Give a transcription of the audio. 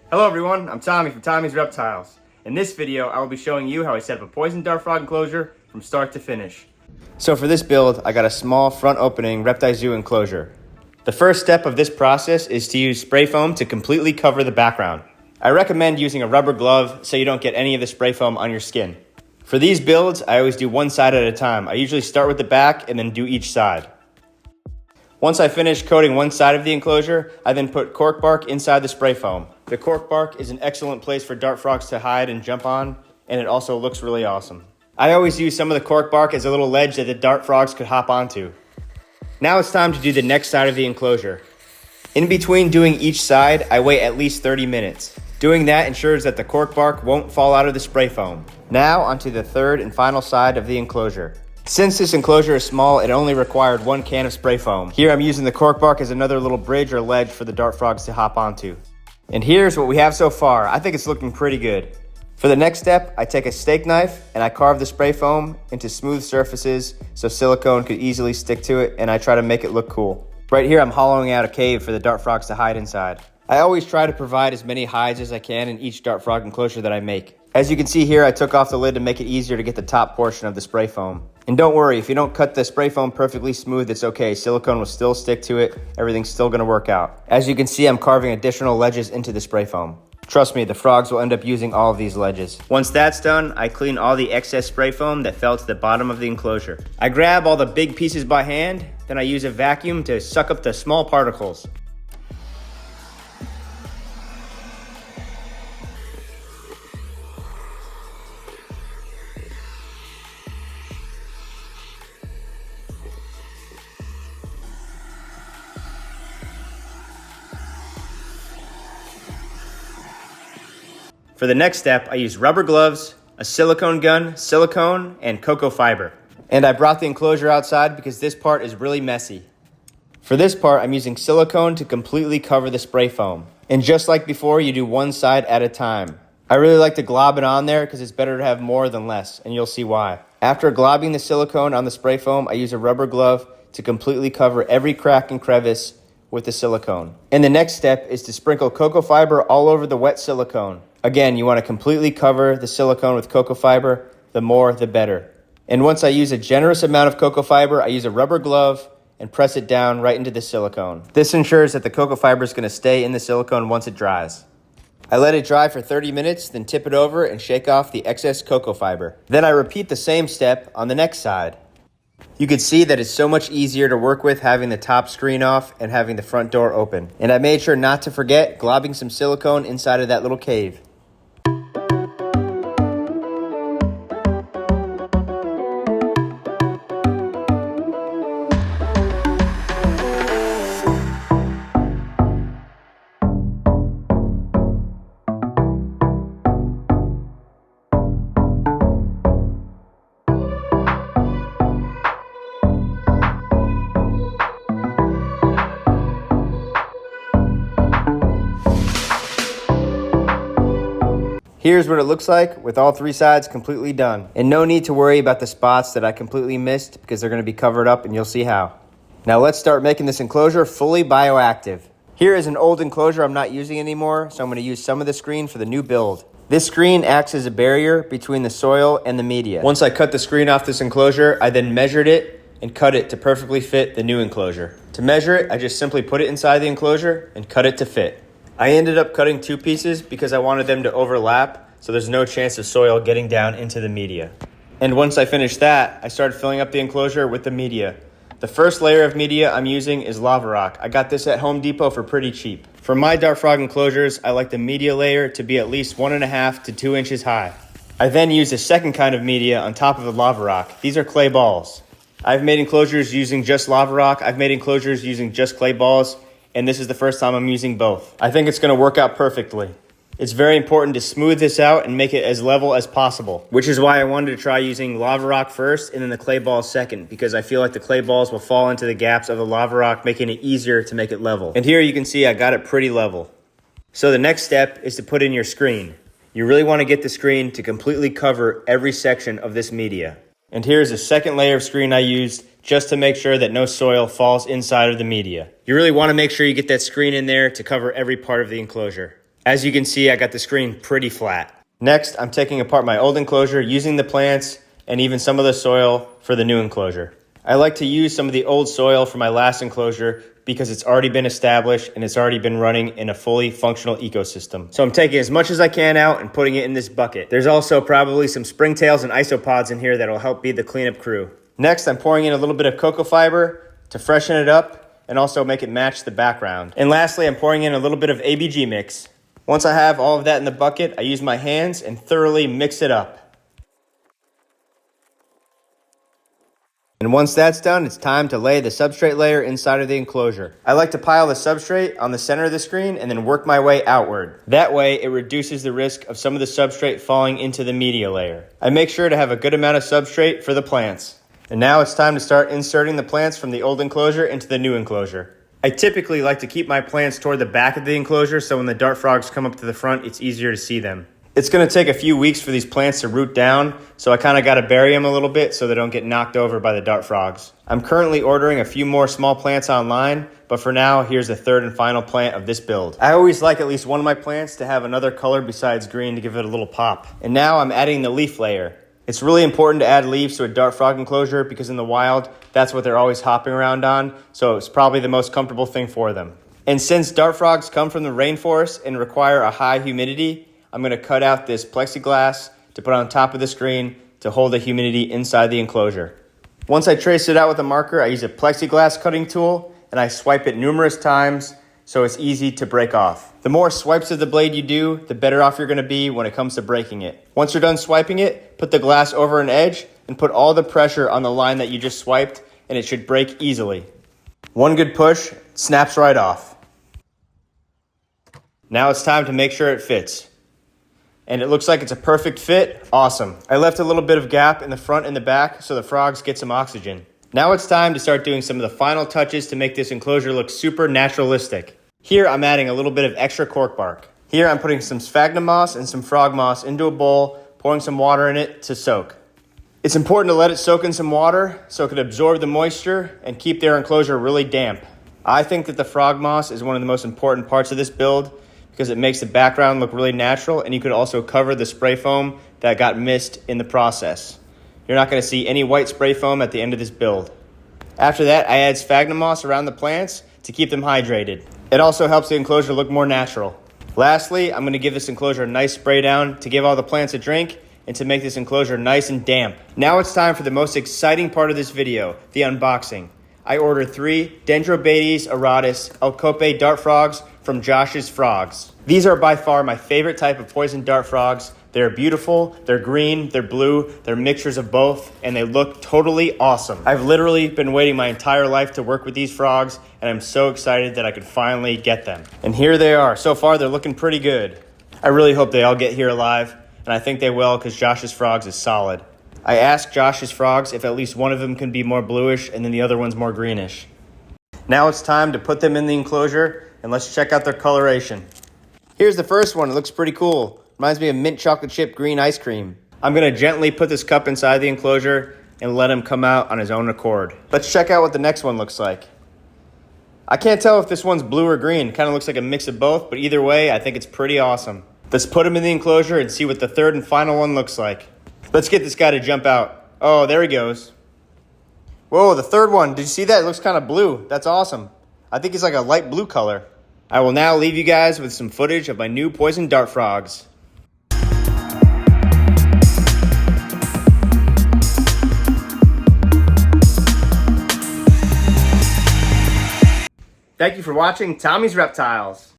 Hello everyone, I'm Tommy from Tommy's Reptiles. In this video, I will be showing you how I set up a poison dart frog enclosure from start to finish. So for this build, I got a small front opening Repti-Zoo enclosure. The first step of this process is to use spray foam to completely cover the background. I recommend using a rubber glove so you don't get any of the spray foam on your skin. For these builds, I always do one side at a time. I usually start with the back and then do each side. Once I finish coating one side of the enclosure, I then put cork bark inside the spray foam. The cork bark is an excellent place for dart frogs to hide and jump on, and it also looks really awesome. I always use some of the cork bark as a little ledge that the dart frogs could hop onto. Now it's time to do the next side of the enclosure. In between doing each side, I wait at least 30 minutes. Doing that ensures that the cork bark won't fall out of the spray foam. Now onto the third and final side of the enclosure. Since this enclosure is small, it only required one can of spray foam. Here I'm using the cork bark as another little bridge or ledge for the dart frogs to hop onto. And here's what we have so far. I think it's looking pretty good. For the next step, I take a steak knife and I carve the spray foam into smooth surfaces so silicone could easily stick to it, and I try to make it look cool. Right here I'm hollowing out a cave for the dart frogs to hide inside. I always try to provide as many hides as I can in each dart frog enclosure that I make. As you can see here, I took off the lid to make it easier to get the top portion of the spray foam. And don't worry, if you don't cut the spray foam perfectly smooth, it's okay. Silicone will still stick to it. Everything's still gonna work out. As you can see, I'm carving additional ledges into the spray foam. Trust me, the frogs will end up using all of these ledges. Once that's done, I clean all the excess spray foam that fell to the bottom of the enclosure. I grab all the big pieces by hand, then I use a vacuum to suck up the small particles. For the next step, I use rubber gloves, a silicone gun, silicone, and cocoa fiber. And I brought the enclosure outside because this part is really messy. For this part, I'm using silicone to completely cover the spray foam. And just like before, you do one side at a time. I really like to glob it on there because it's better to have more than less, and you'll see why. After globbing the silicone on the spray foam, I use a rubber glove to completely cover every crack and crevice with the silicone. And the next step is to sprinkle cocoa fiber all over the wet silicone. Again, you want to completely cover the silicone with cocoa fiber. The more, the better. And once I use a generous amount of cocoa fiber, I use a rubber glove and press it down right into the silicone. This ensures that the cocoa fiber is going to stay in the silicone once it dries. I let it dry for 30 minutes, then tip it over and shake off the excess cocoa fiber. Then I repeat the same step on the next side. You can see that it's so much easier to work with having the top screen off and having the front door open. And I made sure not to forget globbing some silicone inside of that little cave. Here's what it looks like with all three sides completely done. And no need to worry about the spots that I completely missed because they're going to be covered up and you'll see how. Now let's start making this enclosure fully bioactive. Here is an old enclosure I'm not using anymore, so I'm going to use some of the screen for the new build. This screen acts as a barrier between the soil and the media. Once I cut the screen off this enclosure, I then measured it and cut it to perfectly fit the new enclosure. To measure it, I just simply put it inside the enclosure and cut it to fit. I ended up cutting two pieces because I wanted them to overlap, so there's no chance of soil getting down into the media. And once I finished that, I started filling up the enclosure with the media. The first layer of media I'm using is lava rock. I got this at Home Depot for pretty cheap. For my dart frog enclosures, I like the media layer to be at least 1.5 to 2 inches high. I then use a second kind of media on top of the lava rock. These are clay balls. I've made enclosures using just lava rock. I've made enclosures using just clay balls. And this is the first time I'm using both. I think it's going to work out perfectly. It's very important to smooth this out and make it as level as possible, which is why I wanted to try using lava rock first and then the clay balls second, because I feel like the clay balls will fall into the gaps of the lava rock, making it easier to make it level. And here you can see I got it pretty level. So the next step is to put in your screen. You really want to get the screen to completely cover every section of this media. And here's a second layer of screen I used just to make sure that no soil falls inside of the media. You really want to make sure you get that screen in there to cover every part of the enclosure. As you can see, I got the screen pretty flat. Next, I'm taking apart my old enclosure, using the plants and even some of the soil for the new enclosure. I like to use some of the old soil from my last enclosure because it's already been established and it's already been running in a fully functional ecosystem. So I'm taking as much as I can out and putting it in this bucket. There's also probably some springtails and isopods in here that'll help be the cleanup crew. Next, I'm pouring in a little bit of cocoa fiber to freshen it up and also make it match the background. And lastly, I'm pouring in a little bit of ABG mix. Once I have all of that in the bucket, I use my hands and thoroughly mix it up. And once that's done, it's time to lay the substrate layer inside of the enclosure. I like to pile the substrate on the center of the screen and then work my way outward. That way, it reduces the risk of some of the substrate falling into the media layer. I make sure to have a good amount of substrate for the plants. And now it's time to start inserting the plants from the old enclosure into the new enclosure. I typically like to keep my plants toward the back of the enclosure so when the dart frogs come up to the front, it's easier to see them. It's going to take a few weeks for these plants to root down, so I kind of got to bury them a little bit so they don't get knocked over by the dart frogs. I'm currently ordering a few more small plants online, but for now, here's the third and final plant of this build. I always like at least one of my plants to have another color besides green to give it a little pop. And now I'm adding the leaf layer. It's really important to add leaves to a dart frog enclosure because in the wild, that's what they're always hopping around on, so it's probably the most comfortable thing for them. And since dart frogs come from the rainforest and require a high humidity, I'm going to cut out this plexiglass to put on top of the screen to hold the humidity inside the enclosure. Once I trace it out with a marker, I use a plexiglass cutting tool and I swipe it numerous times so it's easy to break off. The more swipes of the blade you do, the better off you're going to be when it comes to breaking it. Once you're done swiping it, put the glass over an edge and put all the pressure on the line that you just swiped and it should break easily. One good push, it snaps right off. Now it's time to make sure it fits. And it looks like it's a perfect fit. Awesome. I left a little bit of gap in the front and the back so the frogs get some oxygen. Now it's time to start doing some of the final touches to make this enclosure look super naturalistic. Here I'm adding a little bit of extra cork bark. Here I'm putting some sphagnum moss and some frog moss into a bowl, pouring some water in it to soak. It's important to let it soak in some water so it can absorb the moisture and keep their enclosure really damp. I think that the frog moss is one of the most important parts of this build because it makes the background look really natural, and you could also cover the spray foam that got missed in the process. You're not going to see any white spray foam at the end of this build. After that, I add sphagnum moss around the plants to keep them hydrated. It also helps the enclosure look more natural. Lastly, I'm going to give this enclosure a nice spray down to give all the plants a drink and to make this enclosure nice and damp. Now it's time for the most exciting part of this video, the unboxing. I ordered 3 Dendrobates auratus Alcope dart frogs from Josh's Frogs. These are by far my favorite type of poison dart frogs. They're beautiful, they're green, they're blue, they're mixtures of both, and they look totally awesome. I've literally been waiting my entire life to work with these frogs, and I'm so excited that I could finally get them. And here they are. So far, they're looking pretty good. I really hope they all get here alive, and I think they will because Josh's Frogs is solid. I asked Josh's Frogs if at least one of them can be more bluish and then the other one's more greenish. Now it's time to put them in the enclosure and let's check out their coloration. Here's the first one. It looks pretty cool. Reminds me of mint chocolate chip green ice cream. I'm going to gently put this cup inside the enclosure and let him come out on his own accord. Let's check out what the next one looks like. I can't tell if this one's blue or green. It kind of looks like a mix of both, but either way, I think it's pretty awesome. Let's put him in the enclosure and see what the third and final one looks like. Let's get this guy to jump out. Oh, there he goes. Whoa, the third one. Did you see that? It looks kind of blue. That's awesome. I think he's like a light blue color. I will now leave you guys with some footage of my new poison dart frogs. Thank you for watching Tommy's Reptiles.